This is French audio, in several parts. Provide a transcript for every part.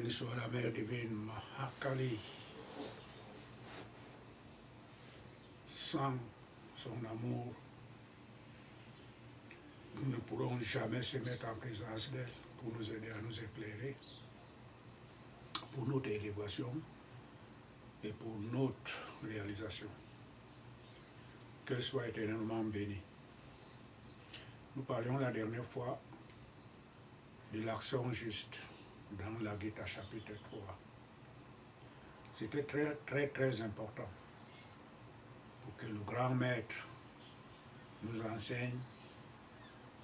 béni soit la mère divine Mahakali. Sans son amour, nous ne pourrons jamais se mettre en présence d'elle pour nous aider à nous éclairer, pour notre élévation et pour notre réalisation. Qu'elle soit éternellement bénie. Nous parlions la dernière fois de l'action juste dans la Gita chapitre 3. C'était très important pour que le grand maître nous enseigne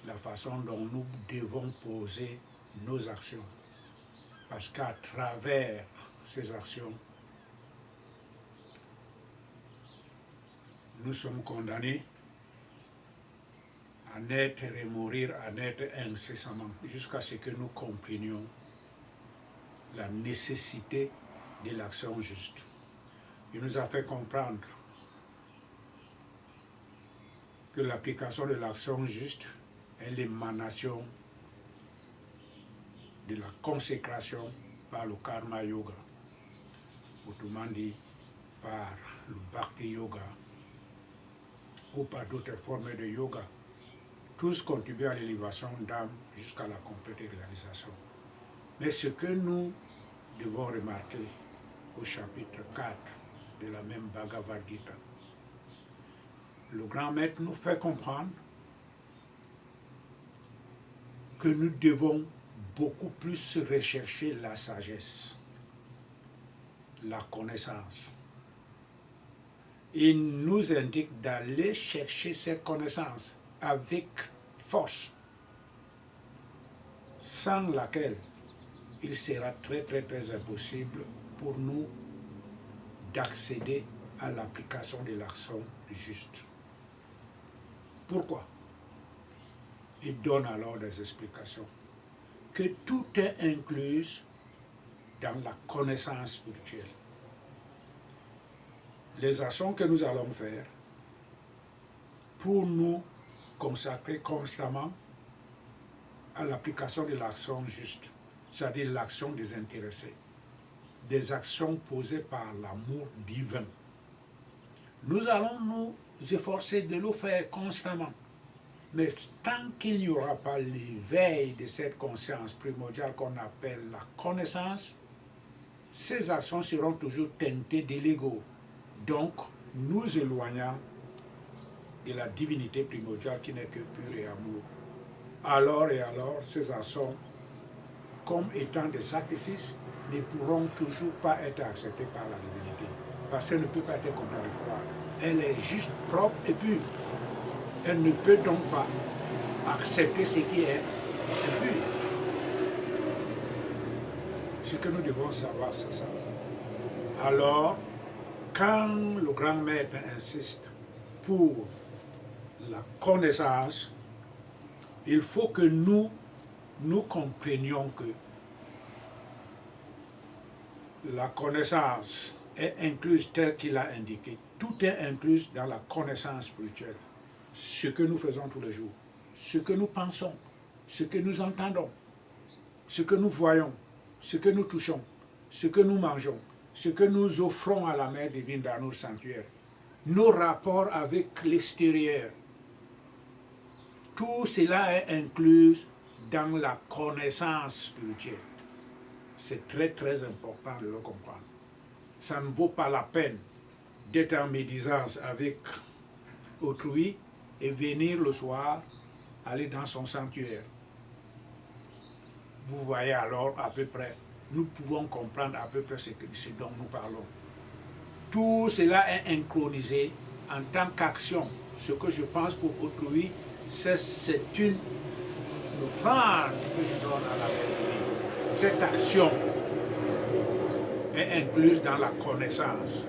la façon dont nous devons poser nos actions. Parce qu'à travers ces actions, nous sommes condamnés à naître et mourir, à naître incessamment, jusqu'à ce que nous comprenions la nécessité de l'action juste. Il nous a fait comprendre que l'application de l'action juste est l'émanation de la consécration par le karma yoga, autrement dit par le bhakti yoga ou par d'autres formes de yoga. Tous contribuent à l'élévation d'âme jusqu'à la complète réalisation. Mais ce que nous devons remarquer au chapitre 4 de la même Bhagavad Gita, le grand maître nous fait comprendre que nous devons beaucoup plus rechercher la sagesse, la connaissance. Il nous indique d'aller chercher cette connaissance avec force, sans laquelle il sera très impossible pour nous d'accéder à l'application de l'action juste. Pourquoi? Il donne alors des explications. Que tout est inclus dans la connaissance spirituelle. Les actions que nous allons faire pour nous consacrer constamment à l'application de l'action juste, c'est-à-dire l'action désintéressée, des actions posées par l'amour divin. Nous allons nous efforcer de le faire constamment. Mais tant qu'il n'y aura pas l'éveil de cette conscience primordiale qu'on appelle la connaissance, ces actions seront toujours teintées de l'ego. Donc, nous éloignant de la divinité primordiale qui n'est que pure et amour. Alors, ces actions, comme étant des sacrifices, ne pourront toujours pas être acceptées par la divinité. Parce qu'elle ne peut pas être contradictoire. Elle est juste propre et pure. Elle ne peut donc pas accepter ce qui est impur. Ce que nous devons savoir, c'est ça. Alors, quand le grand maître insiste pour la connaissance, il faut que nous comprenions que la connaissance est incluse telle qu'il a indiqué. Tout est inclus dans la connaissance spirituelle. Ce que nous faisons tous les jours, ce que nous pensons, ce que nous entendons, ce que nous voyons, ce que nous touchons, ce que nous mangeons, ce que nous offrons à la Mère divine dans nos sanctuaires, nos rapports avec l'extérieur. Tout cela est inclus dans la connaissance spirituelle. C'est très important de le comprendre. Ça ne vaut pas la peine d'être en médisance avec autrui et venir le soir, aller dans son sanctuaire. Vous voyez alors à peu près, nous pouvons comprendre à peu près ce dont nous parlons. Tout cela est synchronisé en tant qu'action. Ce que je pense pour autrui, c'est une offrande que je donne à la Mère divine. Cette action est incluse dans la connaissance.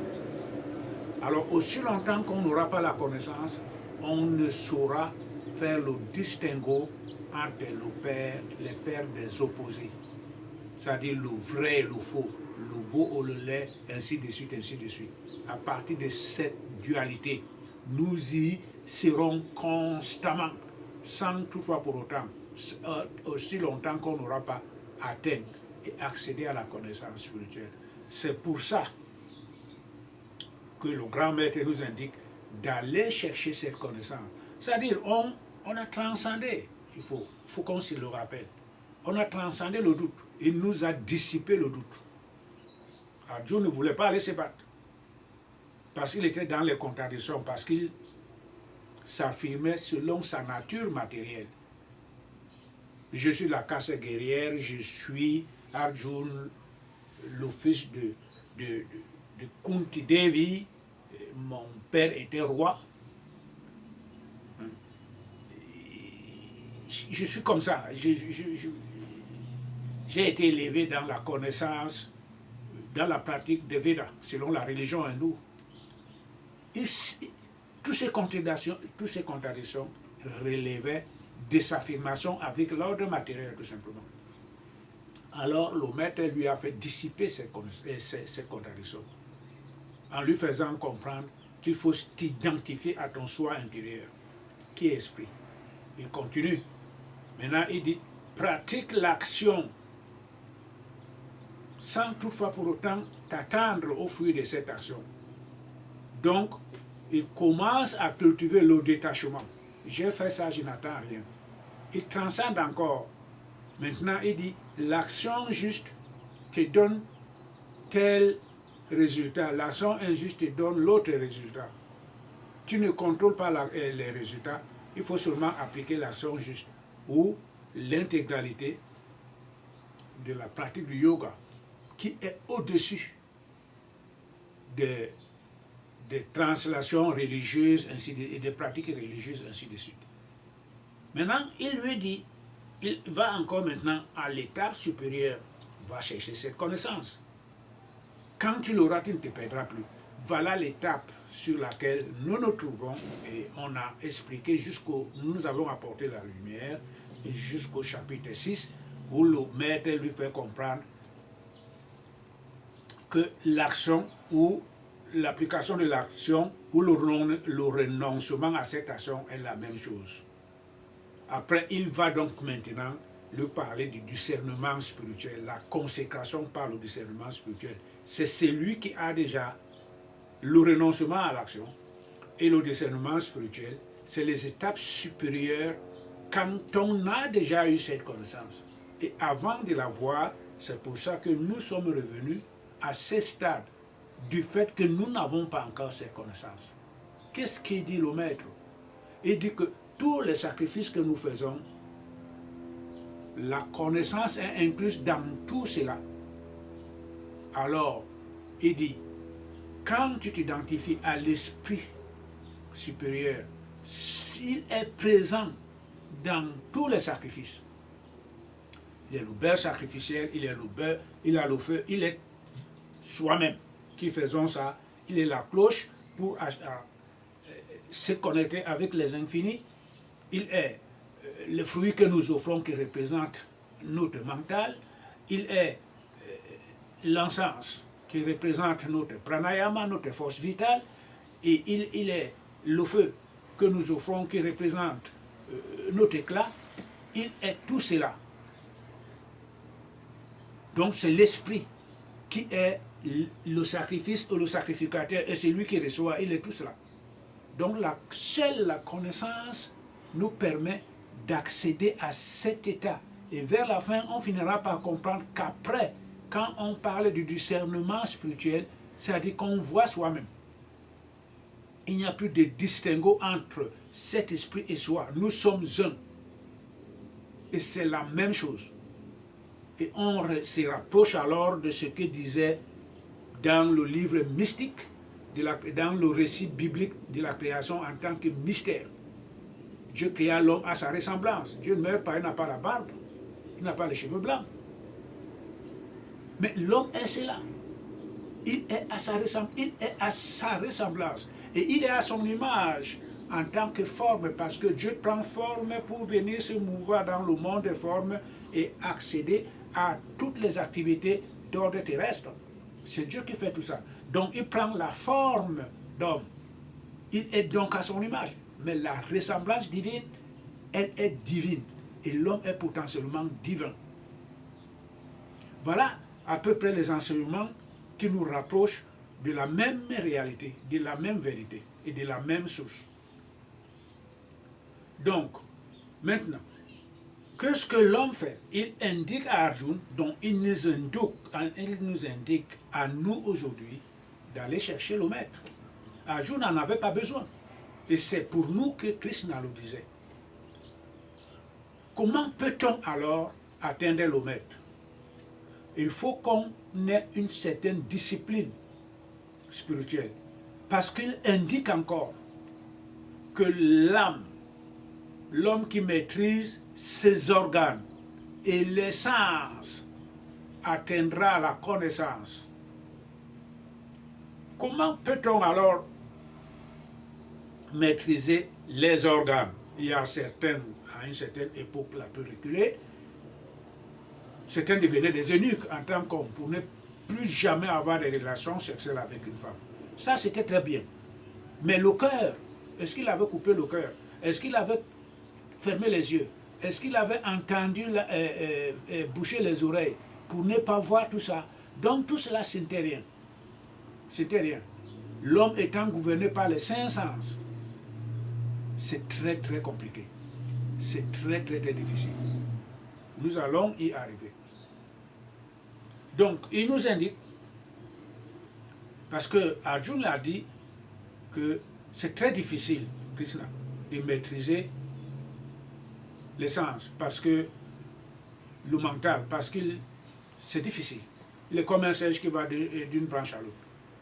Alors, aussi longtemps qu'on n'aura pas la connaissance, on ne saura faire le distinguo entre les pères des opposés, c'est-à-dire le vrai et le faux, le beau ou le laid, ainsi de suite, ainsi de suite. À partir de cette dualité, nous y serons constamment, sans toutefois pour autant, aussi longtemps qu'on n'aura pas atteint et accéder à la connaissance spirituelle. C'est pour ça que le grand maître nous indique d'aller chercher cette connaissance. C'est-à-dire, on a transcendé, il faut qu'on se le rappelle, on a transcendé le doute, il nous a dissipé le doute. Dieu ne voulait pas aller se battre, parce qu'il était dans les contradictions, parce qu'il s'affirmait selon sa nature matérielle. Je suis la casse guerrière, je suis Arjuna, le fils de Kunti Devi, mon père était roi. Je suis comme ça, j'ai été élevé dans la connaissance, dans la pratique des Védas, selon la religion hindoue. Toutes ces contradictions relevaient de sa affirmation avec l'ordre matériel, tout simplement. Alors le maître lui a fait dissiper ces contradictions, en lui faisant comprendre qu'il faut t'identifier à ton soi intérieur, qui est esprit. Il continue. Maintenant, il dit, pratique l'action sans toutefois pour autant t'attendre au fruit de cette action. Donc, il commence à cultiver le détachement. J'ai fait ça, je n'attends rien. Il transcende encore. Maintenant, il dit, l'action juste te donne tel résultat. L'action injuste te donne l'autre résultat. Tu ne contrôles pas les résultats. Il faut seulement appliquer l'action juste ou l'intégralité de la pratique du yoga qui est au-dessus des translations religieuses et des pratiques religieuses, ainsi de suite. Maintenant, il lui dit, il va encore maintenant à l'étape supérieure, va chercher cette connaissance. Quand tu l'auras, tu ne te perdras plus. Voilà l'étape sur laquelle nous nous trouvons et on a expliqué nous avons apporté la lumière jusqu'au chapitre 6 où le maître lui fait comprendre que l'action ou l'application de l'action ou le renoncement à cette action est la même chose. Après, il va donc maintenant lui parler du discernement spirituel, la consécration par le discernement spirituel. C'est celui qui a déjà le renoncement à l'action et le discernement spirituel, c'est les étapes supérieures quand on a déjà eu cette connaissance. Et avant de l'avoir, c'est pour ça que nous sommes revenus à ce stade du fait que nous n'avons pas encore cette connaissance. Qu'est-ce qu'il dit le maître? Il dit que tous les sacrifices que nous faisons, la connaissance est incluse dans tout cela. Alors, il dit, quand tu t'identifies à l'esprit supérieur, s'il est présent dans tous les sacrifices, il est le beurre sacrificiel, il est le beurre, il a le feu, il est soi-même qui faisons ça, il est la cloche pour se connecter avec les infinis, il est le fruit que nous offrons qui représente notre mental, il est l'encens qui représente notre pranayama, notre force vitale, et il est le feu que nous offrons qui représente notre éclat, il est tout cela. Donc c'est l'esprit qui est le sacrifice ou le sacrificateur, et c'est lui qui reçoit, il est tout cela. Donc seule la connaissance nous permet d'accéder à cet état. Et vers la fin, on finira par comprendre qu'après, quand on parle du discernement spirituel, c'est-à-dire qu'on voit soi-même. Il n'y a plus de distinguo entre cet esprit et soi. Nous sommes un. Et c'est la même chose. Et on se rapproche alors de ce que disait dans le livre mystique, dans le récit biblique de la création en tant que mystère. Dieu créa l'homme à sa ressemblance. Dieu ne meurt pas, il n'a pas la barbe, il n'a pas les cheveux blancs. Mais l'homme est cela. Il est à sa ressemblance. Et il est à son image en tant que forme, parce que Dieu prend forme pour venir se mouvoir dans le monde des formes et accéder à toutes les activités d'ordre terrestre. C'est Dieu qui fait tout ça. Donc il prend la forme d'homme. Il est donc à son image. Mais la ressemblance divine, elle est divine. Et l'homme est potentiellement divin. Voilà à peu près les enseignements qui nous rapprochent de la même réalité, de la même vérité et de la même source. Donc, maintenant, qu'est-ce que l'homme fait? Il indique à Arjuna, donc il nous indique à nous aujourd'hui d'aller chercher le maître. Arjuna n'en avait pas besoin. Et c'est pour nous que Krishna le disait. Comment peut-on alors atteindre le maître? Il faut qu'on ait une certaine discipline spirituelle. Parce qu'il indique encore que l'âme, l'homme qui maîtrise ses organes et les sens, atteindra la connaissance. Comment peut-on alors maîtriser les organes? Il y a certains, à une certaine époque la plus reculée, certains devenaient des eunuques en tant qu'hommes pour ne plus jamais avoir des relations sexuelles avec une femme. Ça, c'était très bien. Mais le cœur, est-ce qu'il avait coupé le cœur? Est-ce qu'il avait fermé les yeux? Est-ce qu'il avait entendu boucher les oreilles pour ne pas voir tout ça? Donc tout cela, c'était rien. C'était rien. L'homme étant gouverné par les cinq sens, c'est très très compliqué. C'est très très très difficile. Nous allons y arriver. Donc, il nous indique, parce que Arjuna a dit que c'est très difficile, Krishna, de maîtriser les sens, parce que le mental, parce que c'est difficile. Il est comme un singe qui va d'une branche à l'autre.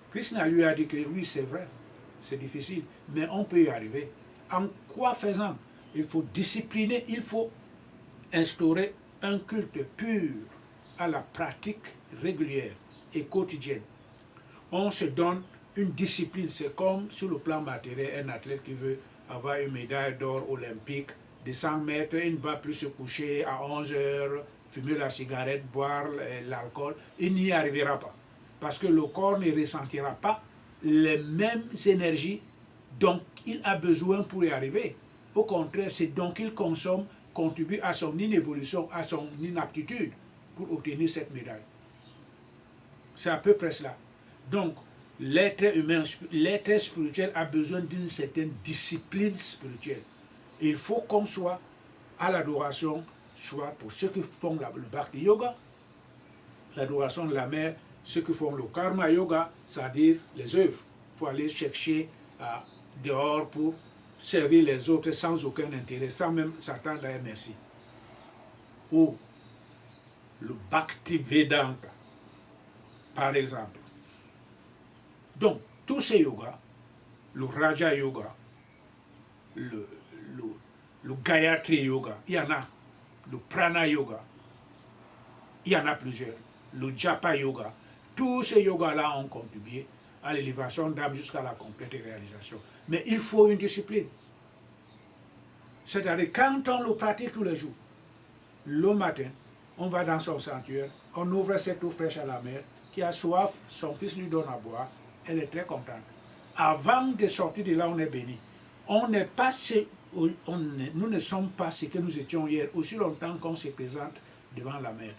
Krishna lui a dit que oui, c'est vrai, c'est difficile, mais on peut y arriver. En quoi faisant? Il faut discipliner, il faut instaurer un culte pur à la pratique régulière et quotidienne. On se donne une discipline, c'est comme sur le plan matériel, un athlète qui veut avoir une médaille d'or olympique de 100 mètres, il ne va plus se coucher à 11 heures, fumer la cigarette, boire l'alcool, il n'y arrivera pas. Parce que le corps ne ressentira pas les mêmes énergies dont il a besoin pour y arriver. Au contraire, c'est donc qu'il consomme, contribue à son inévolution, à son inaptitude pour obtenir cette médaille. C'est à peu près cela. Donc, l'être humain, l'être spirituel a besoin d'une certaine discipline spirituelle. Il faut qu'on soit à l'adoration, soit pour ceux qui font le bhakti yoga, l'adoration de la mère, ceux qui font le karma yoga, c'est-à-dire les œuvres. Il faut aller chercher dehors pour servir les autres sans aucun intérêt, sans même s'attendre à un merci. Ou le bhakti vedanta, par exemple. Donc, tous ces yogas, le raja yoga, le gayatri yoga, il y en a, le prana yoga, il y en a plusieurs, le japa yoga, tous ces yogas-là ont contribué à l'élévation d'âme jusqu'à la complète réalisation. Mais il faut une discipline. C'est-à-dire, quand on le pratique tous les jours, le matin, on va dans son sanctuaire, on ouvre cette eau fraîche à la mère, qui a soif, son fils lui donne à boire, elle est très contente. Avant de sortir de là, on est béni. Nous ne sommes pas ce que nous étions hier, aussi longtemps qu'on se présente devant la mère.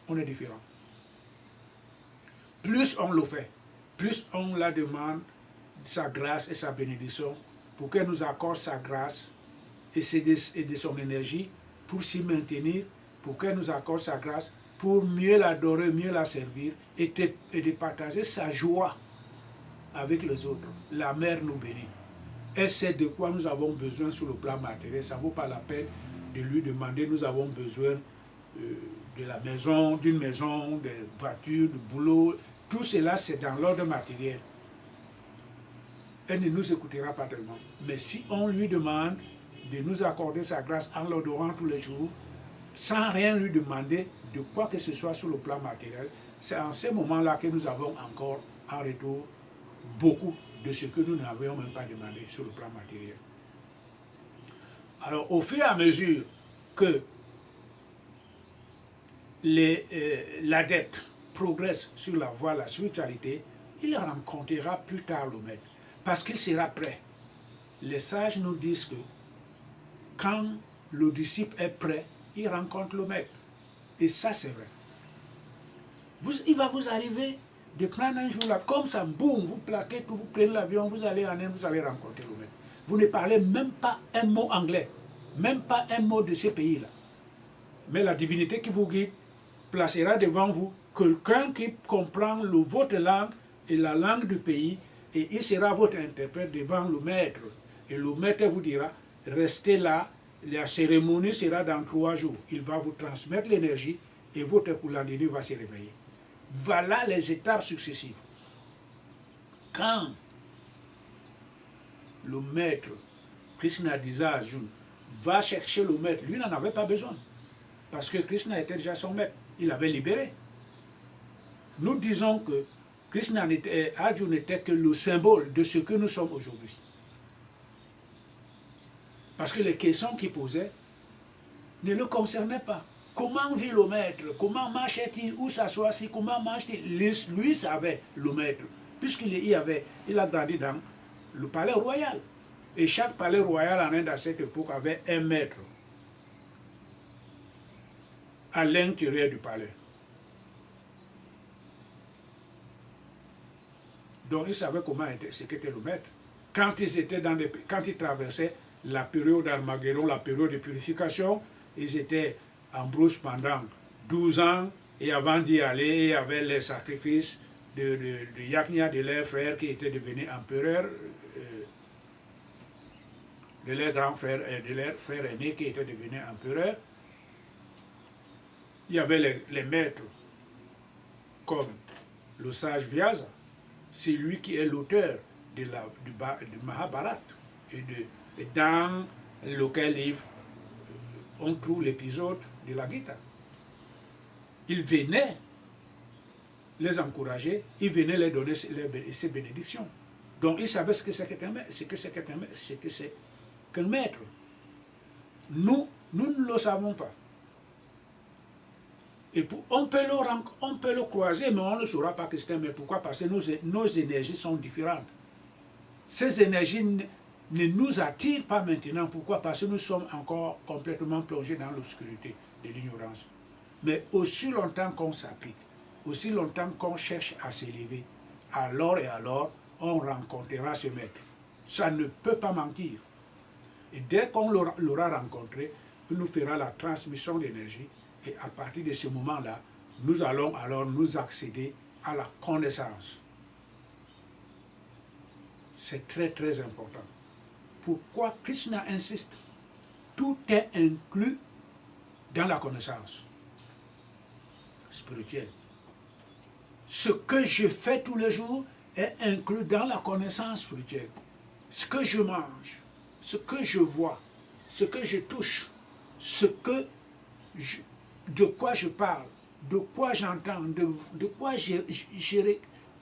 On est différent. Plus on le fait, plus on la demande sa grâce et sa bénédiction pour qu'elle nous accorde sa grâce et de son énergie pour s'y maintenir, pour qu'elle nous accorde sa grâce, pour mieux l'adorer, mieux la servir et de partager sa joie avec les autres. La mère nous bénit. Et c'est de quoi nous avons besoin sur le plan matériel. Ça ne vaut pas la peine de lui demander, nous avons besoin de la maison, d'une maison, des voitures, du boulot. Tout cela, c'est dans l'ordre matériel. Elle ne nous écoutera pas tellement. Mais si on lui demande de nous accorder sa grâce en l'adorant tous les jours, sans rien lui demander de quoi que ce soit sur le plan matériel, c'est en ce moment-là que nous avons encore en retour beaucoup de ce que nous n'avions même pas demandé sur le plan matériel. Alors, au fur et à mesure que l'adepte progresse sur la voie de la spiritualité, il rencontrera plus tard le maître, parce qu'il sera prêt. Les sages nous disent que quand le disciple est prêt, il rencontre le maître. Et ça, c'est vrai. Il va vous arriver de prendre un jour, là, comme ça, boum, vous plaquez tout, vous prenez l'avion, vous allez en Inde, vous allez rencontrer le maître. Vous ne parlez même pas un mot anglais, même pas un mot de ce pays-là. Mais la divinité qui vous guide placera devant vous quelqu'un qui comprend votre langue et la langue du pays, et il sera votre interprète devant le maître. Et le maître vous dira, restez là, la cérémonie sera dans 3 jours. Il va vous transmettre l'énergie et votre Kulandini va se réveiller. Voilà les étapes successives. Quand le maître, Krishna disait à Arjuna, va chercher le maître, lui n'en avait pas besoin. Parce que Krishna était déjà son maître. Il avait libéré. Nous disons que Arjuna n'était que le symbole de ce que nous sommes aujourd'hui. Parce que les questions qu'il posait ne le concernaient pas. Comment vit le maître? Comment marchait-il? Où s'assoit-il? Comment mange-t-il? Lui savait le maître. Puisqu'il a grandi dans le palais royal. Et chaque palais royal en Inde à cette époque avait un maître à l'intérieur du palais. Donc ils savaient ce qu'était le maître. Quand ils traversaient la période d'Armageddon, la période de purification, ils étaient en brousse pendant 12 ans, et avant d'y aller, il y avait les sacrifices de Yajna, de leurs frères qui étaient devenus empereurs, de leurs grands frères et de leurs frères aînés qui étaient devenus empereurs. Il y avait les maîtres comme le sage Vyasa, c'est lui qui est l'auteur du Mahabharata, et dans lequel livre on trouve l'épisode de la Gita. Il venait les encourager, il venait leur donner ses bénédictions. Donc il savait ce que c'est qu'un maître. Nous ne le savons pas. Et on peut le croiser, mais on ne saura pas que c'est un maître. Pourquoi? Parce que nos énergies sont différentes. Ces énergies ne nous attirent pas maintenant. Pourquoi? Parce que nous sommes encore complètement plongés dans l'obscurité de l'ignorance. Mais aussi longtemps qu'on s'applique, aussi longtemps qu'on cherche à s'élever, alors et alors, on rencontrera ce maître. Ça ne peut pas mentir. Et dès qu'on l'aura rencontré, il nous fera la transmission d'énergie. Et à partir de ce moment-là, nous allons alors nous accéder à la connaissance. C'est très très important. Pourquoi Krishna insiste? Tout est inclus dans la connaissance spirituelle. Ce que je fais tous les jours est inclus dans la connaissance spirituelle. Ce que je mange, ce que je vois, ce que je touche, de quoi je parle, de quoi j'entends, de quoi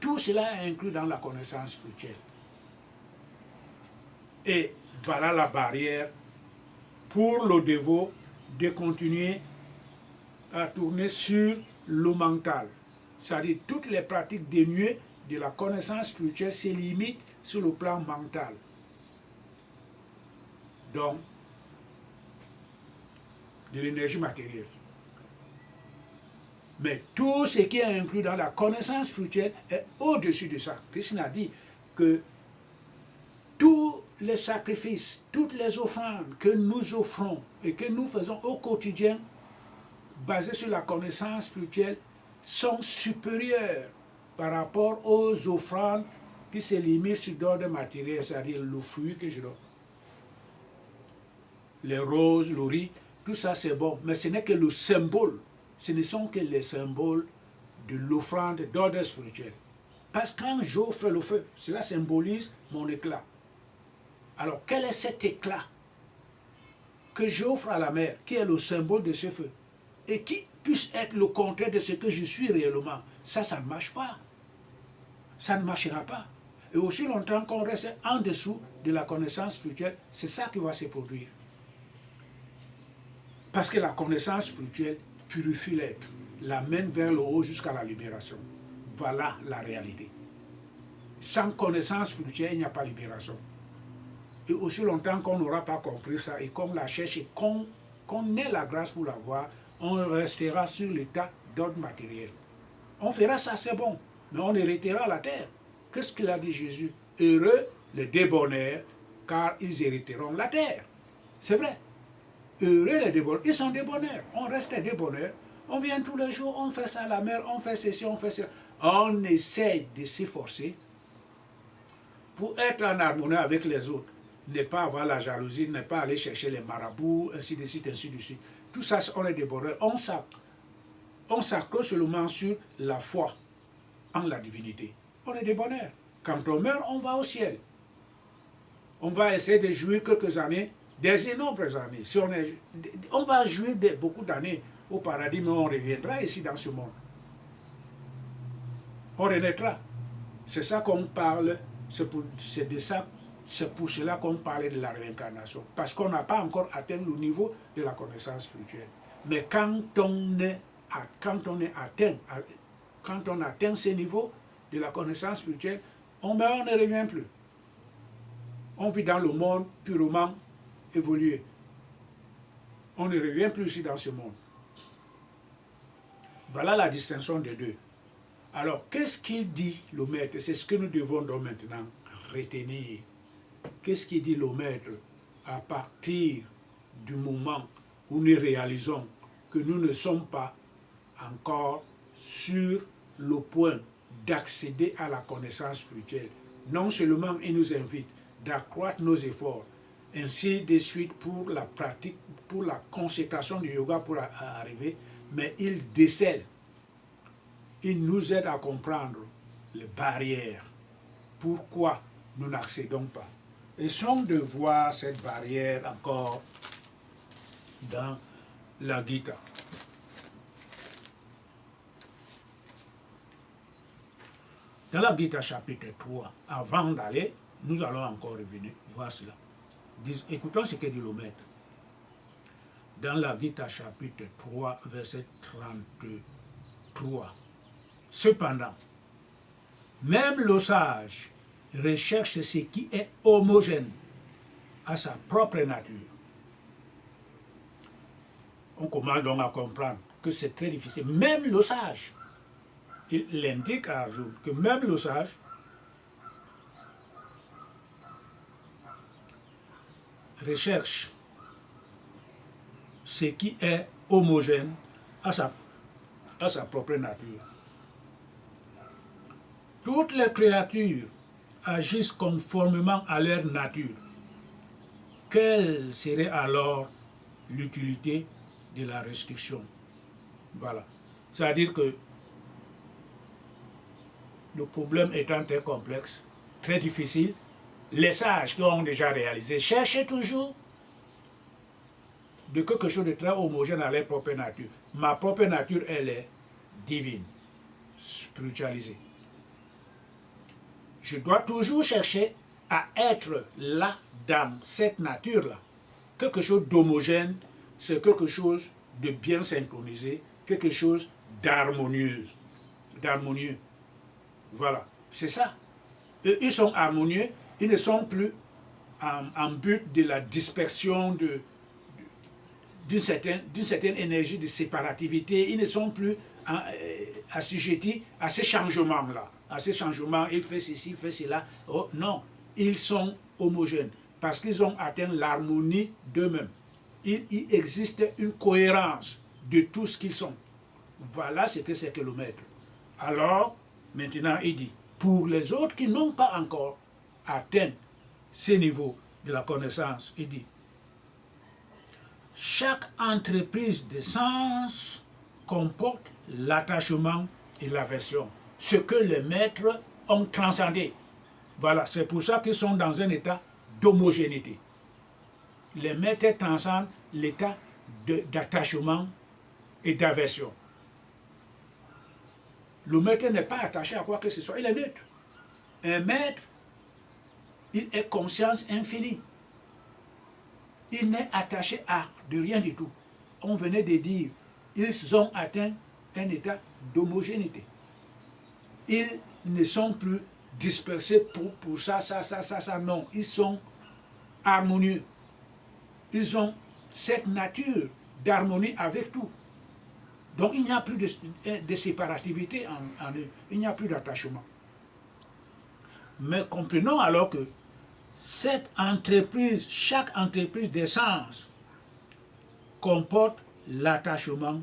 tout cela est inclus dans la connaissance spirituelle. Et voilà la barrière pour le dévot de continuer à tourner sur le mental. C'est-à-dire toutes les pratiques dénuées de la connaissance spirituelle se limitent sur le plan mental. Donc, de l'énergie matérielle. Mais tout ce qui est inclus dans la connaissance spirituelle est au-dessus de ça. Krishna dit que tous les sacrifices, toutes les offrandes que nous offrons et que nous faisons au quotidien, basées sur la connaissance spirituelle, sont supérieures par rapport aux offrandes qui se limitent sur d'ordre matériel, c'est-à-dire le fruit que je donne. Les roses, le riz, tout ça c'est bon, mais ce n'est que le symbole. Ce ne sont que les symboles de l'offrande d'ordre spirituel. Parce que quand j'offre le feu, cela symbolise mon éclat. Alors quel est cet éclat que j'offre à la mer, qui est le symbole de ce feu, et qui puisse être le contraire de ce que je suis réellement? Ça ne marche pas. Ça ne marchera pas. Et aussi longtemps qu'on reste en dessous de la connaissance spirituelle, c'est ça qui va se produire. Parce que la connaissance spirituelle purifie l'être, l'amène vers le haut jusqu'à la libération. Voilà la réalité. Sans connaissance spirituelle, il n'y a pas de libération. Et aussi longtemps qu'on n'aura pas compris ça, et qu'on la cherche, et qu'on ait la grâce pour l'avoir, on restera sur l'état d'ordre matériel. On fera ça, c'est bon, mais on héritera la terre. Qu'est-ce qu'il a dit Jésus? Heureux les débonnaires, car ils hériteront la terre. C'est vrai. Heureux les débonnaires, ils sont débonnaires. On reste des débonnaires. On vient tous les jours, on fait ça à la mer, on fait ceci, on fait ça. On essaye de s'efforcer pour être en harmonie avec les autres. Ne pas avoir la jalousie, ne pas aller chercher les marabouts, ainsi de suite, ainsi de suite. Tout ça, on est des bonheurs. On s'accroche seulement sur la foi en la divinité. On est des bonheurs. Quand on meurt, on va au ciel. On va essayer de jouir quelques années, des innombrables années. Si on va jouir de beaucoup d'années au paradis, mais on reviendra ici dans ce monde. On renaîtra. C'est ça qu'on parle, c'est pour cela qu'on parlait de la réincarnation. Parce qu'on n'a pas encore atteint le niveau de la connaissance spirituelle. Mais quand on atteint ce niveau de la connaissance spirituelle, on meurt, on ne revient plus. On vit dans le monde purement évolué. On ne revient plus ici dans ce monde. Voilà la distinction des deux. Alors, qu'est-ce qu'il dit le maître? C'est ce que nous devons donc maintenant retenir. Qu'est-ce qu'il dit le maître à partir du moment où nous réalisons que nous ne sommes pas encore sur le point d'accéder à la connaissance spirituelle? Non seulement il nous invite d'accroître nos efforts, ainsi de suite pour la pratique, pour la consécration du yoga pour arriver, mais il décèle. Il nous aide à comprendre les barrières. Pourquoi nous n'accédons pas? Essayons de voir cette barrière encore dans la Gita. Dans la Gita chapitre 3, avant d'aller, nous allons encore revenir voir cela. Écoutons ce que dit le maître. Dans la Gita chapitre 3, verset 33. Cependant, même le sage recherche ce qui est homogène à sa propre nature. On commence donc à comprendre que c'est très difficile. Même le sage, il indique à Arjuna que même le sage recherche ce qui est homogène à sa propre nature. Toutes les créatures agissent conformément à leur nature. Quelle serait alors l'utilité de la restriction? Voilà. C'est-à-dire que le problème étant très complexe, très difficile, les sages qui ont déjà réalisé cherchent toujours de quelque chose de très homogène à leur propre nature. Ma propre nature, elle est divine, spiritualisée. Je dois toujours chercher à être là, dans cette nature-là. Quelque chose d'homogène, c'est quelque chose de bien synchronisé, quelque chose d'harmonieux. Voilà, c'est ça. Et ils sont harmonieux, ils ne sont plus en but de la dispersion d'une certaine énergie de séparativité. Ils ne sont plus assujettis à ces changements-là. À ces changements, il fait ceci, il fait cela. Oh, non, ils sont homogènes parce qu'ils ont atteint l'harmonie d'eux-mêmes. Il existe une cohérence de tout ce qu'ils sont. Voilà ce que c'est que le maître. Alors, maintenant, il dit, pour les autres qui n'ont pas encore atteint ces niveaux de la connaissance, il dit, chaque entreprise de sens comporte l'attachement et l'aversion, ce que les maîtres ont transcendé. Voilà, c'est pour ça qu'ils sont dans un état d'homogénéité. Les maîtres transcendent l'état d'attachement et d'aversion. Le maître n'est pas attaché à quoi que ce soit, il est neutre. Un maître, il est conscience infinie. Il n'est attaché à de rien du tout. On venait de dire, ils ont atteint un état d'homogénéité. Ils ne sont plus dispersés pour ça, non. Ils sont harmonieux. Ils ont cette nature d'harmonie avec tout. Donc il n'y a plus de séparativité en eux, il n'y a plus d'attachement. Mais comprenons alors que cette entreprise, chaque entreprise d'essence comporte l'attachement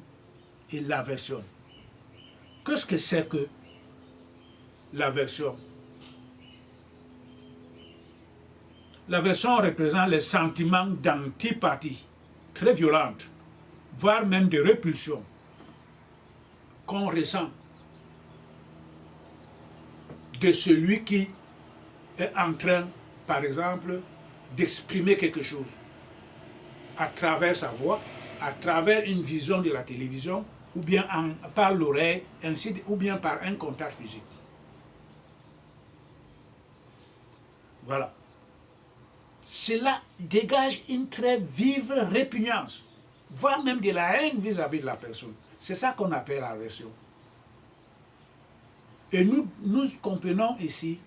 et l'aversion. Qu'est-ce que c'est que l'aversion? L'aversion représente les sentiments d'antipathie très violentes, voire même de répulsion qu'on ressent de celui qui est en train, par exemple, d'exprimer quelque chose à travers sa voix, à travers une vision de la télévision, ou bien par l'oreille, ou bien par un contact physique. Voilà. Cela dégage une très vive répugnance, voire même de la haine vis-à-vis de la personne. C'est ça qu'on appelle l'aversion. Et nous comprenons ici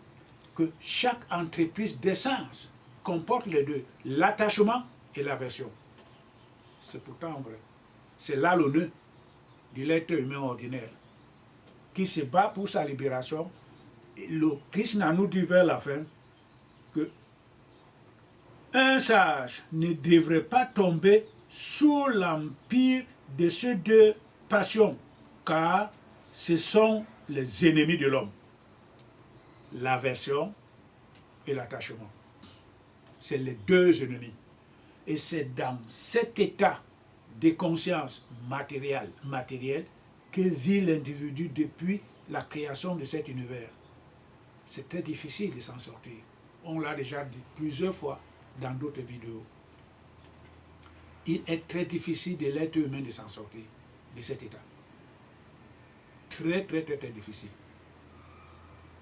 que chaque entreprise d'essence comporte les deux, l'attachement et l'aversion. C'est pourtant vrai. C'est là le nœud de l'être humain ordinaire qui se bat pour sa libération. Et le Krishna nous dit vers la fin que un sage ne devrait pas tomber sous l'empire de ces deux passions, car ce sont les ennemis de l'homme. L'aversion et l'attachement. C'est les deux ennemis. Et c'est dans cet état de conscience matérielle que vit l'individu depuis la création de cet univers. C'est très difficile de s'en sortir. On l'a déjà dit plusieurs fois dans d'autres vidéos. Il est très difficile de l'être humain de s'en sortir de cet état. Très, très, très, très difficile.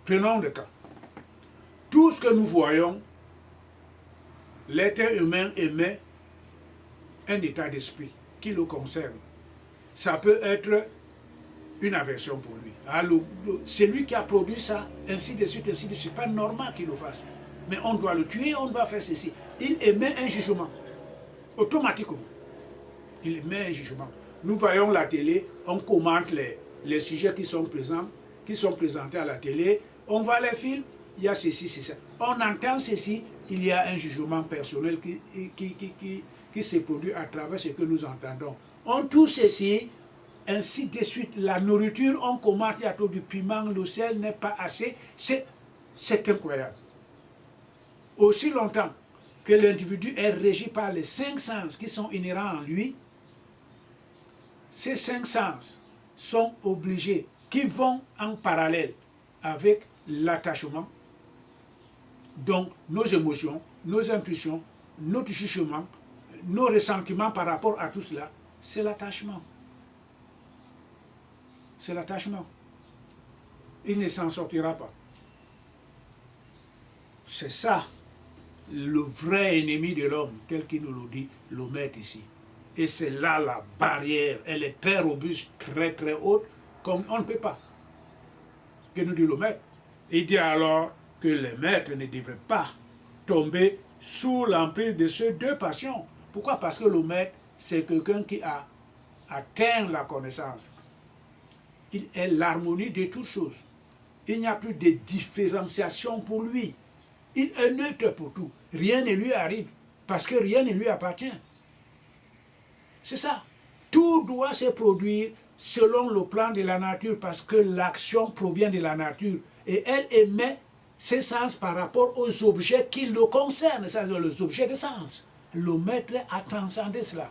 Prenons le cas. Tout ce que nous voyons, l'être humain émet un état d'esprit qui le concerne. Ça peut être une aversion pour lui. C'est lui qui a produit ça, ainsi de suite, ainsi de suite. C'est pas normal qu'il le fasse. Mais on doit le tuer, on doit faire ceci. Il émet un jugement, automatiquement. Il émet un jugement. Nous voyons la télé, on commente les sujets qui sont présents, qui sont présentés à la télé. On voit les films, il y a ceci, c'est ça. On entend ceci, il y a un jugement personnel qui se produit à travers ce que nous entendons. On touche ceci, ainsi de suite. La nourriture, on commente, il y a trop du piment, le sel n'est pas assez. C'est incroyable. Aussi longtemps que l'individu est régi par les 5 sens qui sont inhérents en lui, ces 5 sens sont obligés, qui vont en parallèle avec l'attachement. Donc, nos émotions, nos impulsions, notre jugement, nos ressentiments par rapport à tout cela, c'est l'attachement. C'est l'attachement. Il ne s'en sortira pas. C'est ça, le vrai ennemi de l'homme, tel qu'il nous le dit, le maître ici. Et c'est là la barrière, elle est très robuste, très très haute, comme on ne peut pas. Que nous dit le maître? Il dit alors que les maîtres ne devraient pas tomber sous l'emprise de ces deux passions. Pourquoi? Parce que le maître, c'est quelqu'un qui a atteint la connaissance. Il est l'harmonie de toutes choses. Il n'y a plus de différenciation pour lui. Il est neutre pour tout. Rien ne lui arrive, parce que rien ne lui appartient. C'est ça. Tout doit se produire selon le plan de la nature, parce que l'action provient de la nature. Et elle émet ses sens par rapport aux objets qui le concernent, c'est-à-dire les objets de sens. Le maître a transcendé cela.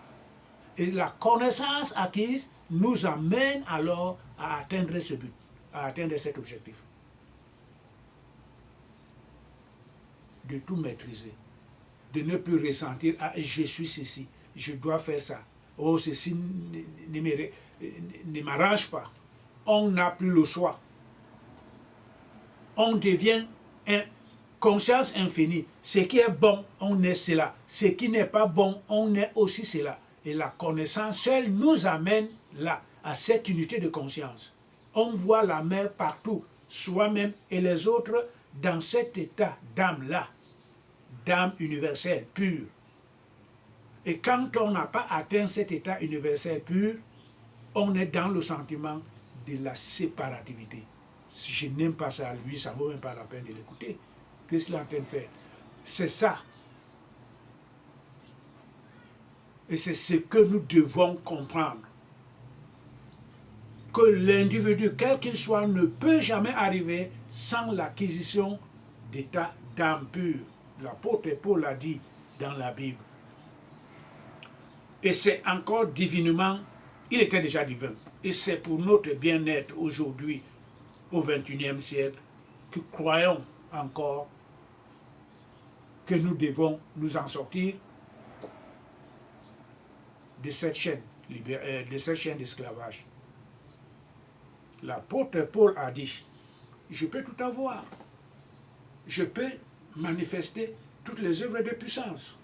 Et la connaissance acquise nous amène alors à atteindre ce but, à atteindre cet objectif. De tout maîtriser, de ne plus ressentir « Ah, je suis ceci, je dois faire ça. Oh, ceci ne m'arrange pas. » On n'a plus le choix. On devient conscience infinie. Ce qui est bon, on est cela. Ce qui n'est pas bon, on est aussi cela. Et la connaissance seule nous amène là, à cette unité de conscience. On voit la mer partout, soi-même et les autres, dans cet état d'âme-là, d'âme universelle, pure. Et quand on n'a pas atteint cet état universel pur, on est dans le sentiment de la séparativité. Si je n'aime pas ça à lui, ça ne vaut même pas la peine de l'écouter. Qu'est-ce qu'il est en train de faire? C'est ça. Et c'est ce que nous devons comprendre. Que l'individu, quel qu'il soit, ne peut jamais arriver sans l'acquisition d'état d'âme pure. L'apôtre Paul l'a dit dans la Bible. Et c'est encore divinement, il était déjà divin. Et c'est pour notre bien-être aujourd'hui, au XXIe siècle, que croyons encore que nous devons nous en sortir de cette chaîne d'esclavage. L'apôtre Paul a dit, je peux tout avoir. Je peux manifester toutes les œuvres de puissance.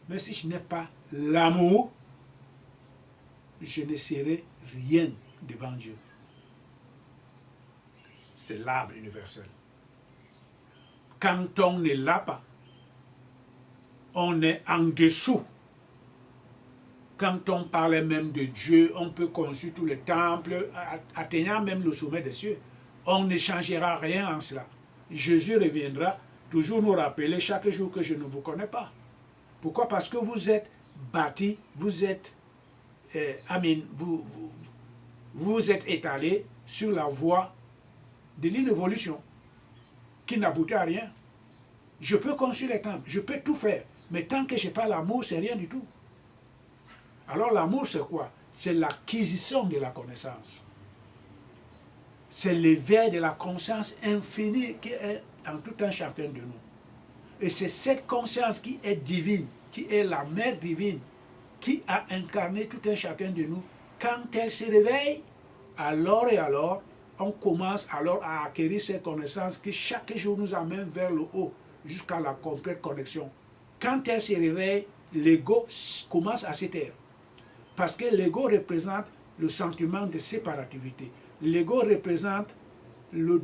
Mais si je n'ai pas l'amour, je ne serai rien devant Dieu. C'est l'arbre universel. Quand on ne l'a pas, on est en dessous. Quand on parlait même de Dieu, on peut construire tous les temples, atteignant même le sommet des cieux. On ne changera rien en cela. Jésus reviendra toujours nous rappeler chaque jour que je ne vous connais pas. Pourquoi? Parce que vous êtes bâtis, vous êtes, vous êtes étalés sur la voie de l'inévolution qui n'aboutit à rien. Je peux construire les temples, je peux tout faire, mais tant que je n'ai pas l'amour, c'est rien du tout. Alors l'amour, c'est quoi? C'est l'acquisition de la connaissance. C'est l'éveil de la conscience infinie qui est en tout un chacun de nous. Et c'est cette conscience qui est divine, qui est la mère divine, qui a incarné tout un chacun de nous. Quand elle se réveille, alors et alors, on commence alors à acquérir ces connaissances qui chaque jour nous amènent vers le haut, jusqu'à la complète connexion. Quand elle se réveille, l'ego commence à se taire. Parce que l'ego représente le sentiment de séparativité. L'ego représente le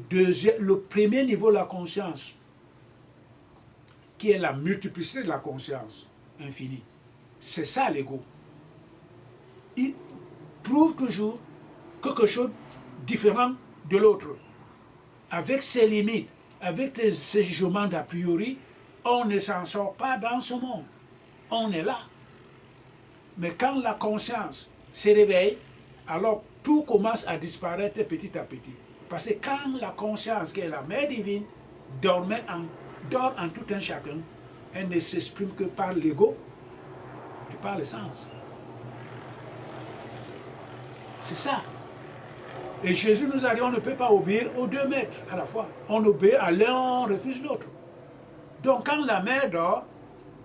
premier niveau de la conscience, qui est la multiplicité de la conscience infinie. C'est ça l'ego. Il prouve toujours quelque chose de différent de l'autre. Avec ses limites, avec ses jugements d'a priori, on ne s'en sort pas dans ce monde. On est là. Mais quand la conscience se réveille, alors tout commence à disparaître petit à petit. Parce que quand la conscience, qui est la mère divine, dort en tout un chacun, elle ne s'exprime que par l'ego et par le sens. C'est ça. Et Jésus nous a dit, on ne peut pas obéir aux deux maîtres à la fois. On obéit à l'un, on refuse l'autre. Donc quand la mère dort,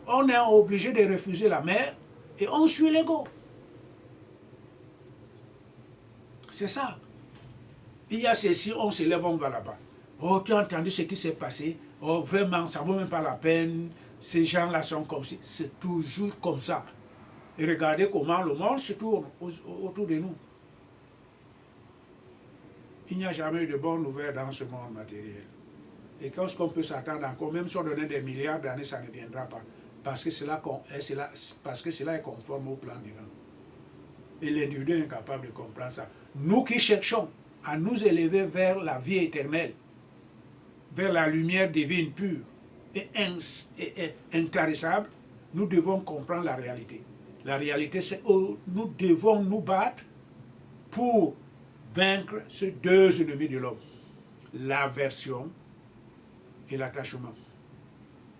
on est obligé de refuser la mère et on suit l'ego. C'est ça. Il y a ceci, on se lève, on va là-bas. Oh, tu as entendu ce qui s'est passé? Oh, vraiment, ça ne vaut même pas la peine. Ces gens-là sont comme ça. C'est toujours comme ça. Et regardez comment le monde se tourne autour de nous. Il n'y a jamais eu de bonnes nouvelles dans ce monde matériel. Et qu'est-ce qu'on peut s'attendre encore? Même si on donnait des milliards d'années, ça ne viendra pas. Parce que cela est conforme au plan divin. Et l'individu est incapable de comprendre ça. Nous qui cherchons à nous élever vers la vie éternelle, vers la lumière divine pure et intarissable, nous devons comprendre la réalité. La réalité, c'est que nous devons nous battre pour vaincre ces deux ennemis de l'homme. L'aversion et l'attachement.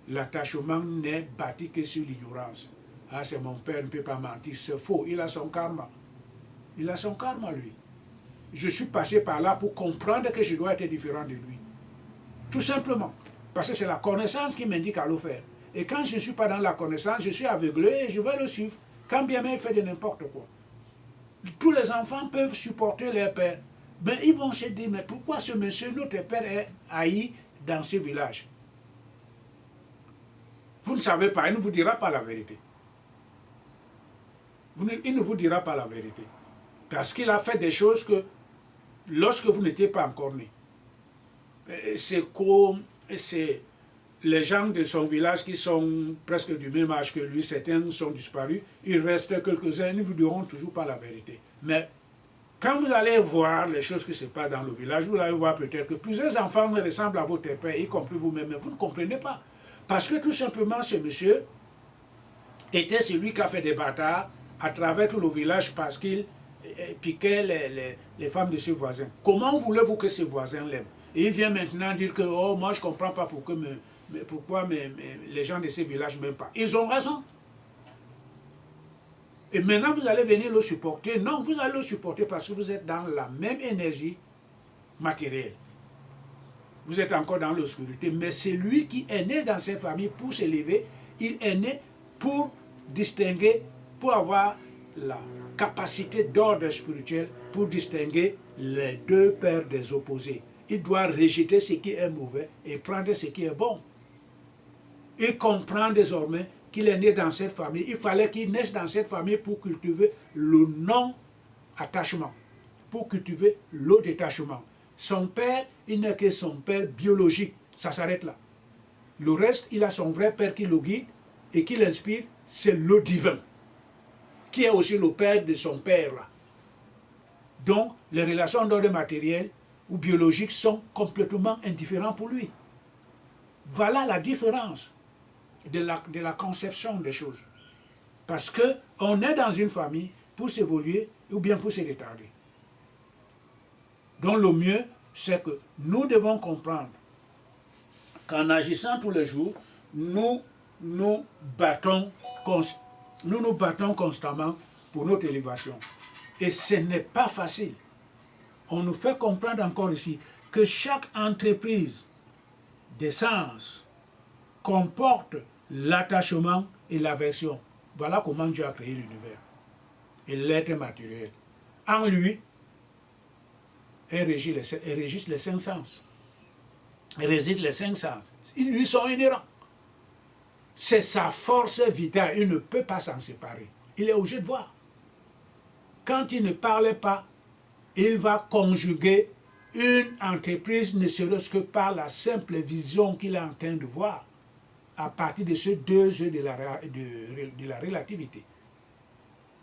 L'attachement n'est bâti que sur l'ignorance. Ah, c'est mon père, ne peut pas mentir. C'est faux, il a son karma. Il a son karma, lui. Je suis passé par là pour comprendre que je dois être différent de lui. Tout simplement. Parce que c'est la connaissance qui m'indique à le faire. Et quand je ne suis pas dans la connaissance, je suis aveuglé et je vais le suivre. Quand bien même il fait de n'importe quoi. Tous les enfants peuvent supporter leur père. Mais ils vont se dire, mais pourquoi ce monsieur, notre père, est haï dans ce village? Vous ne savez pas, il ne vous dira pas la vérité. Il ne vous dira pas la vérité. Parce qu'il a fait des choses que, lorsque vous n'étiez pas encore né, c'est comme les gens de son village qui sont presque du même âge que lui, certains sont disparus, il reste quelques-uns, ils ne vous diront toujours pas la vérité. Mais Quand vous allez voir les choses qui se passent dans le village, vous allez voir peut-être que plusieurs enfants me ressemblent à votre père, y compris vous-même, mais vous ne comprenez pas. Parce que tout simplement, ce monsieur était celui qui a fait des bâtards à travers tout le village parce qu'il piquait les femmes de ses voisins. Comment voulez-vous que ses voisins l'aiment? Et il vient maintenant dire que, oh, moi je ne comprends pas pourquoi les gens de ces villages ne m'aiment pas. Ils ont raison. Et maintenant, vous allez venir le supporter. Non, vous allez le supporter parce que vous êtes dans la même énergie matérielle. Vous êtes encore dans l'obscurité. Mais c'est lui qui est né dans cette famille pour s'élever. Il est né pour distinguer, pour avoir la capacité d'ordre spirituel, pour distinguer les deux paires des opposés. Il doit rejeter ce qui est mauvais et prendre ce qui est bon. Il comprend désormais qu'il est né dans cette famille. Il fallait qu'il naisse dans cette famille pour cultiver le non-attachement, pour cultiver le détachement. Son père, il n'est que son père biologique. Ça s'arrête là. Le reste, il a son vrai père qui le guide et qui l'inspire, c'est le divin, qui est aussi le père de son père là. Donc, les relations d'ordre matériel ou biologique sont complètement indifférentes pour lui. Voilà la différence de la conception des choses. Parce qu'on est dans une famille pour s'évoluer ou bien pour se retarder. Donc le mieux, c'est que nous devons comprendre qu'en agissant tous les jours, nous nous battons constamment pour notre élévation. Et ce n'est pas facile. On nous fait comprendre encore ici que chaque entreprise d'essence comporte l'attachement et l'aversion. Voilà comment Dieu a créé l'univers et l'être matériel. En lui, il régit les cinq sens. Il réside les cinq sens. Ils lui sont inhérents. C'est sa force vitale. Il ne peut pas s'en séparer. Il est obligé de voir. Quand il ne parlait pas, il va conjuguer une entreprise, ne serait-ce que par la simple vision qu'il est en train de voir, à partir de ces deux jeux de la relativité.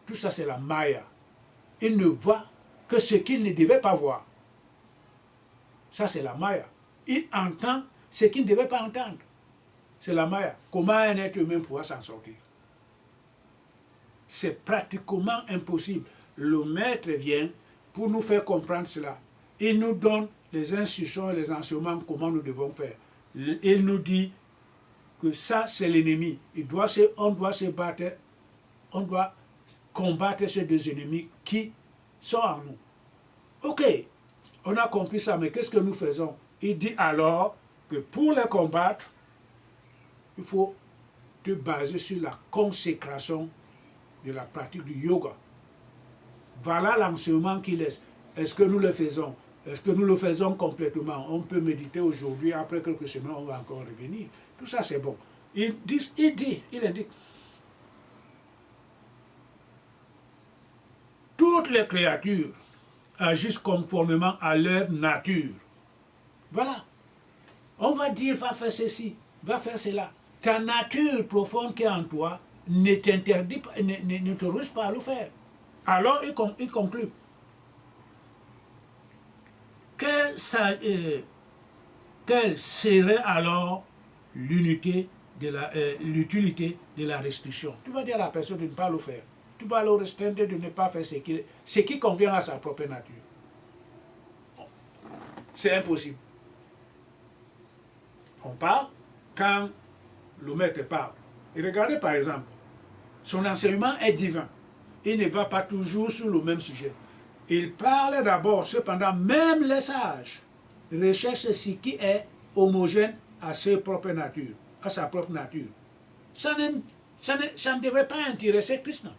Tout ça, c'est la Maya. Il ne voit que ce qu'il ne devait pas voir. Ça, c'est la Maya. Il entend ce qu'il ne devait pas entendre. C'est la Maya. Comment un être humain pourra s'en sortir? C'est pratiquement impossible. Le maître vient pour nous faire comprendre cela. Il nous donne les instructions et les enseignements comment nous devons faire. Il nous dit que ça, c'est l'ennemi. On doit se battre, on doit combattre ces deux ennemis qui sont en nous. Ok, on a compris ça, mais qu'est-ce que nous faisons? Il dit alors que pour les combattre, il faut te baser sur la consécration de la pratique du yoga. Voilà l'enseignement qu'il laisse. Est-ce que nous le faisons? Est-ce que nous le faisons complètement? On peut méditer aujourd'hui, après quelques semaines, on va encore revenir. Tout ça, c'est bon. Il indique. Toutes les créatures agissent conformément à leur nature. Voilà. On va dire, va faire ceci, va faire cela. Ta nature profonde qui est en toi ne t'interdit pas, ne te rushe pas à le faire. Alors, il conclut. Quelle serait alors l'utilité de la restriction? Tu vas dire à la personne de ne pas le faire. Tu vas le restreindre de ne pas faire ce qui convient à sa propre nature. C'est impossible. On parle quand le maître parle. Et regardez par exemple, son enseignement est divin. Il ne va pas toujours sur le même sujet. Il parle d'abord, cependant, même les sages recherchent ce qui est homogène à sa propre nature. Ça ne devrait pas intéresser Krishna.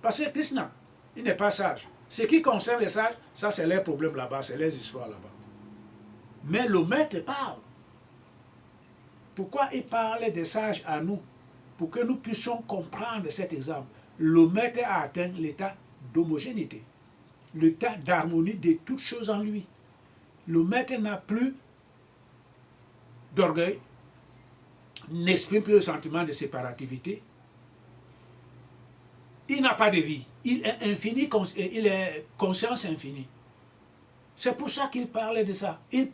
Parce que Krishna, il n'est pas sage. Ce qui concerne les sages, ça c'est leurs problèmes là-bas, c'est leurs histoires là-bas. Mais le maître parle. Pourquoi il parle des sages à nous? Pour que nous puissions comprendre cet exemple. Le maître a atteint l'état d'homogénéité, l'état d'harmonie de toutes choses en lui. Le maître n'a plus d'orgueil, n'exprime plus le sentiment de séparativité. il n'a pas de vie. Il est infini, il est conscience infinie. C'est pour ça qu'il parlait de ça. Il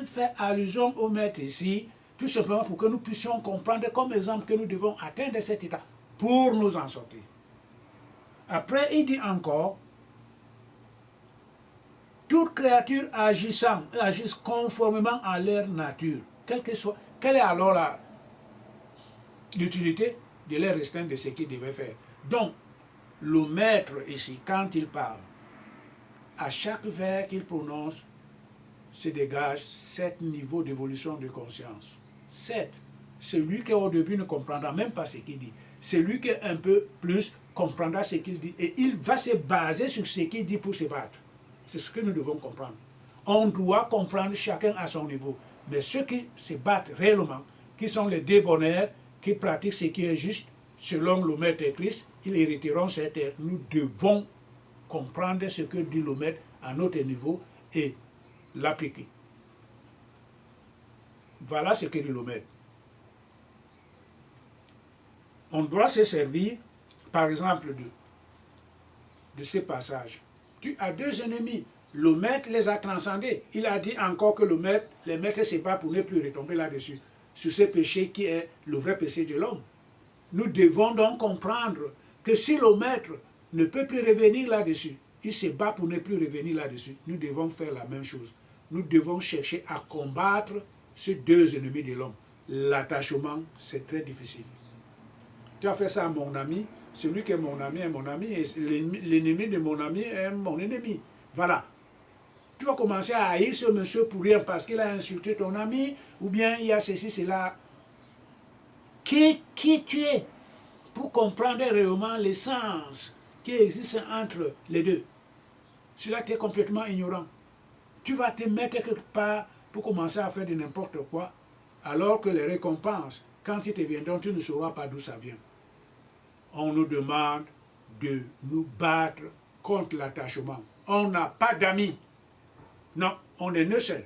fait allusion au maître ici, tout simplement pour que nous puissions comprendre comme exemple que nous devons atteindre cet état pour nous en sortir. Après, il dit encore, toute créature agisse conformément à leur nature, quelle est alors l'utilité de les restreindre de ce qu'ils devaient faire. Donc, le maître ici, quand il parle, à chaque vers qu'il prononce, se dégage 7 niveaux d'évolution de conscience. 7. Celui qui au début ne comprendra même pas ce qu'il dit. Celui qui est un peu plus comprendra ce qu'il dit. Et il va se baser sur ce qu'il dit pour se battre. C'est ce que nous devons comprendre. On doit comprendre chacun à son niveau. Mais ceux qui se battent réellement, qui sont les débonnaires, qui pratiquent ce qui est juste, selon le maître Christ, ils hériteront cette terre. Nous devons comprendre ce que dit le maître à notre niveau et l'appliquer. Voilà ce que dit le maître. On doit se servir, par exemple, de ces passages. Tu as 2 ennemis. Le maître les a transcendés. Il a dit encore que les maîtres se battent pour ne plus retomber là-dessus, sur ce péché qui est le vrai péché de l'homme. Nous devons donc comprendre que si le maître ne peut plus revenir là-dessus, il se bat pour ne plus revenir là-dessus, nous devons faire la même chose. Nous devons chercher à combattre ces 2 ennemis de l'homme. L'attachement, c'est très difficile. Tu as fait ça à mon ami, celui qui est mon ami, et l'ennemi de mon ami est mon ennemi. Voilà. Tu vas commencer à haïr ce monsieur pour rien parce qu'il a insulté ton ami, ou bien il y a ceci, cela. Qui tu es pour comprendre réellement l'essence qui existe entre les deux. Cela tu es complètement ignorant. Tu vas te mettre quelque part pour commencer à faire de n'importe quoi, alors que les récompenses, quand ils te viendront, tu ne sauras pas d'où ça vient. On nous demande de nous battre contre l'attachement. On n'a pas d'amis. Non, on est né seul.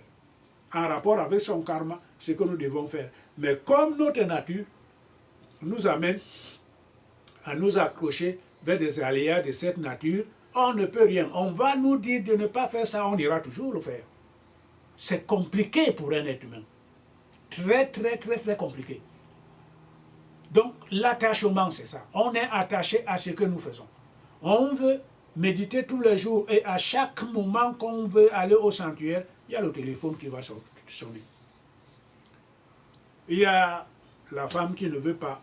En rapport avec son karma, c'est ce que nous devons faire. Mais comme notre nature nous amène à nous accrocher vers des aléas de cette nature, on ne peut rien. On va nous dire de ne pas faire ça, on ira toujours le faire. C'est compliqué pour un être humain. Très, très, très, très compliqué. Donc, l'attachement, c'est ça. On est attaché à ce que nous faisons. On veut méditer tous les jours et à chaque moment qu'on veut aller au sanctuaire, il y a le téléphone qui va sonner. Il y a la femme qui ne veut pas,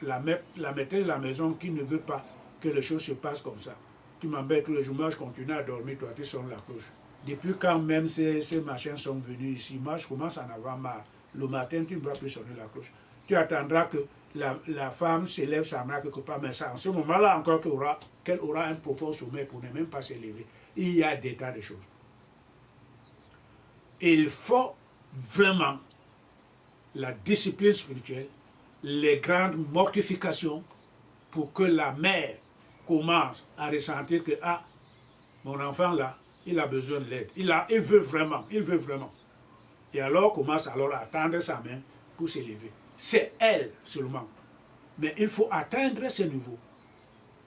la maîtresse de la maison qui ne veut pas que les choses se passent comme ça. Tu m'embêtes tous les jours, moi je continue à dormir, toi tu sonnes la cloche. Depuis quand même ces machins sont venus ici, moi je commence à en avoir marre. Le matin, tu ne vas plus sonner la cloche. Tu attendras que la femme s'élève sa main quelque part, mais c'est en ce moment-là encore qu'elle aura un profond sommeil pour ne même pas s'élever. Il y a des tas de choses. Il faut vraiment la discipline spirituelle, les grandes mortifications pour que la mère commence à ressentir que mon enfant là, il a besoin de l'aide. Il veut vraiment. Et alors commence alors à tendre sa main pour s'élever. C'est elle seulement. Mais il faut atteindre ce niveau.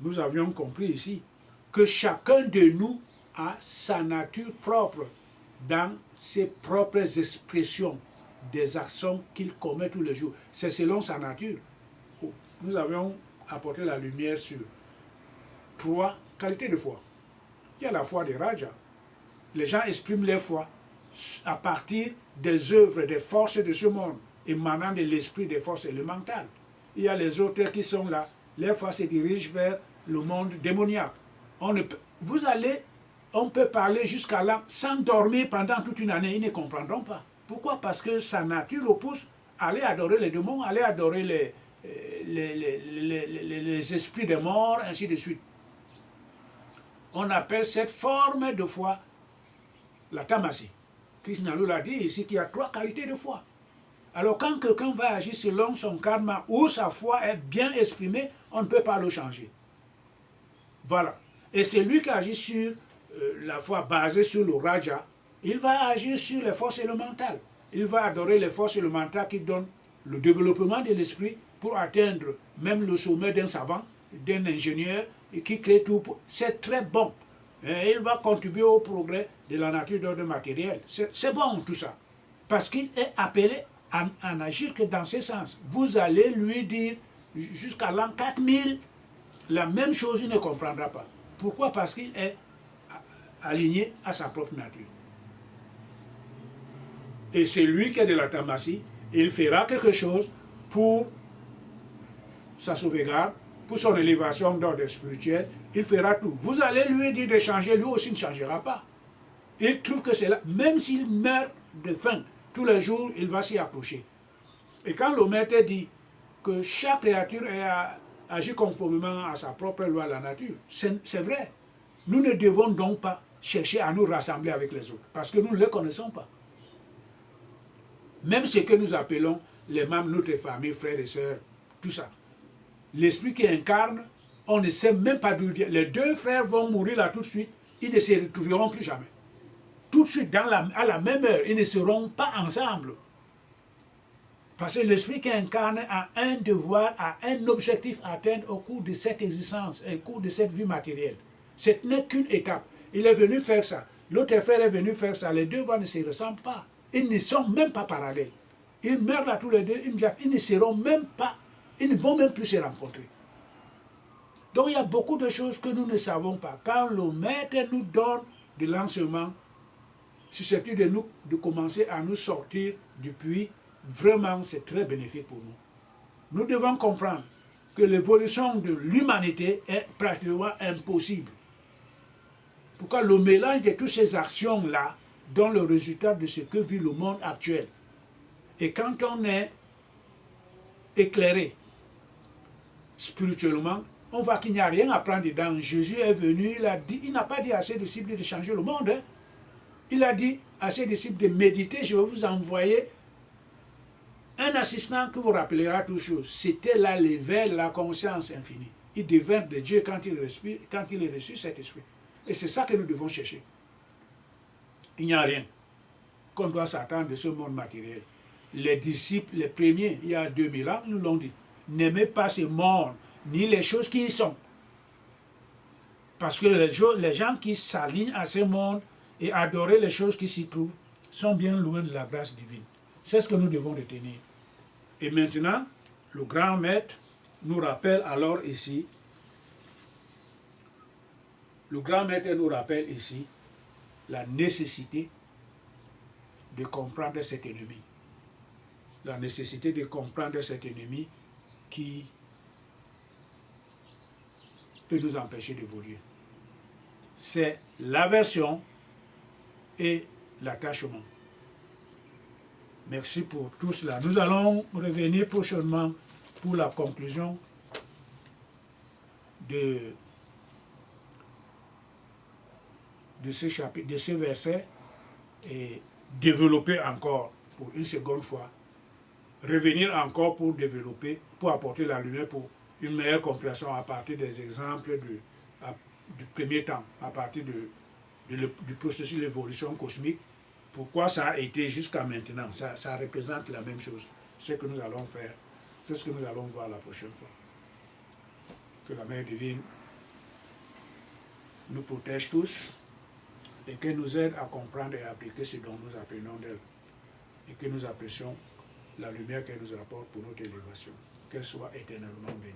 Nous avions compris ici que chacun de nous a sa nature propre dans ses propres expressions des actions qu'il commet tous les jours. C'est selon sa nature. Nous avions apporté la lumière sur 3 qualités de foi. Il y a la foi des Rajas. Les gens expriment leur foi à partir des œuvres, des forces de ce monde, émanant de l'esprit des forces élémentales. Il y a les autres qui sont là. Leur foi se dirige vers le monde démoniaque. On peut parler jusqu'à là sans dormir pendant toute une année. Ils ne comprendront pas. Pourquoi? Parce que sa nature le pousse à aller adorer les démons, à aller adorer les esprits des morts, ainsi de suite. On appelle cette forme de foi la tamassie. Krishna nous l'a dit ici qu'il y a 3 qualités de foi. Alors quand quelqu'un va agir selon son karma ou sa foi est bien exprimée, on ne peut pas le changer. Voilà. Et c'est lui qui agit sur la foi basée sur le Raja, il va agir sur les forces élémentales. Il va adorer les forces élémentales qui donnent le développement de l'esprit pour atteindre même le sommet d'un savant d'un ingénieur et qui crée tout. C'est très bon. Et il va contribuer au progrès de la nature d'ordre matériel. C'est bon tout ça. Parce qu'il est appelé à n'agir que dans ce sens. Vous allez lui dire jusqu'à l'an 4000, la même chose, il ne comprendra pas. Pourquoi? Parce qu'il est aligné à sa propre nature. Et c'est lui qui est de la tamassie. Il fera quelque chose pour sa sauvegarde, pour son élévation d'ordre spirituel. Il fera tout. Vous allez lui dire de changer, lui aussi ne changera pas. Il trouve que c'est là. Même s'il meurt de faim, tous les jours, il va s'y accrocher. Et quand le maître dit que chaque créature agit conformément à sa propre loi à la nature, c'est vrai. Nous ne devons donc pas chercher à nous rassembler avec les autres, parce que nous ne les connaissons pas. Même ce que nous appelons les membres de notre famille, frères et sœurs, tout ça. L'esprit qui incarne, on ne sait même pas d'où il vient. Les deux frères vont mourir là tout de suite, ils ne se retrouveront plus jamais. Tout de suite, à la même heure, ils ne seront pas ensemble. Parce que l'esprit qui incarne a un devoir, a un objectif à atteindre au cours de cette existence, au cours de cette vie matérielle. Ce n'est qu'une étape. Il est venu faire ça. L'autre frère est venu faire ça. Les deux voies ne se ressemblent pas. Ils ne sont même pas parallèles. Ils meurent là tous les deux. Ils ne seront même pas, ils ne vont même plus se rencontrer. Donc il y a beaucoup de choses que nous ne savons pas. Quand le maître nous donne de l'enseignement, susceptible de nous, de commencer à nous sortir du puits, vraiment c'est très bénéfique pour nous. Nous devons comprendre que l'évolution de l'humanité est pratiquement impossible. Pourquoi le mélange de toutes ces actions-là donne le résultat de ce que vit le monde actuel. Et quand on est éclairé spirituellement, on voit qu'il n'y a rien à prendre dedans. Jésus est venu, il n'a pas dit à ses disciples de changer le monde. Hein. Il a dit à ses disciples de méditer, je vais vous envoyer un assistant qui vous rappellera toujours. C'était là l'éveil de la conscience infinie. Il devint de Dieu quand il a reçu cet esprit. Et c'est ça que nous devons chercher. Il n'y a rien qu'on doit s'attendre de ce monde matériel. Les disciples, les premiers, il y a 2000 ans, nous l'ont dit. N'aimez pas ce monde, ni les choses qui y sont. Parce que les gens qui s'alignent à ce monde et adorer les choses qui s'y trouvent sont bien loin de la grâce divine. C'est ce que nous devons retenir. Et maintenant, le grand maître nous rappelle alors ici, la nécessité de comprendre cet ennemi. La nécessité de comprendre cet ennemi qui peut nous empêcher d'évoluer. C'est l'aversion et l'attachement. Merci pour tout cela. Nous allons revenir prochainement pour la conclusion de ce chapitre, de ce verset, et développer encore pour une seconde fois, revenir encore pour développer, pour apporter la lumière pour une meilleure compréhension à partir des exemples du premier temps, à partir du processus d'évolution cosmique, pourquoi ça a été jusqu'à maintenant. Ça représente la même chose. Ce que nous allons faire, c'est ce que nous allons voir la prochaine fois. Que la Mère divine nous protège tous et qu'elle nous aide à comprendre et à appliquer ce dont nous apprenons d'elle. Et que nous apprécions la lumière qu'elle nous apporte pour notre élévation. Qu'elle soit éternellement bénie.